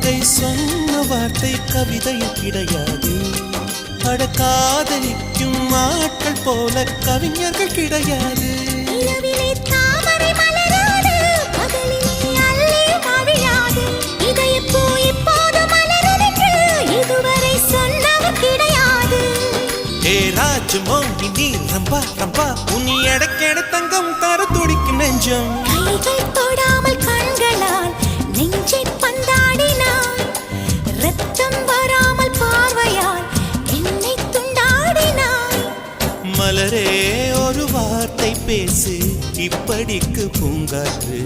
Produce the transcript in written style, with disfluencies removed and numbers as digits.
மங்கை சொன்ன வார்த்தை கவிதையில் கிடையாது. அட காதலிக்கும் ஆட்கள் போல கவிஞர்கள் கிடையாது. நீ ரம்பா ரம்பா உன்னி எடக்கேட தங்கம் தர துடிக்கும் நெஞ்சம். கைகள் தொடாமல் கண்களால் நெஞ்சை பந்தாடினாய். ரத்தம் வராமல் பார்வையால் என்னை துண்டாடினாய். மலரே ஒரு வார்த்தை பேசு இப்படிக்கு பூங்காற்று.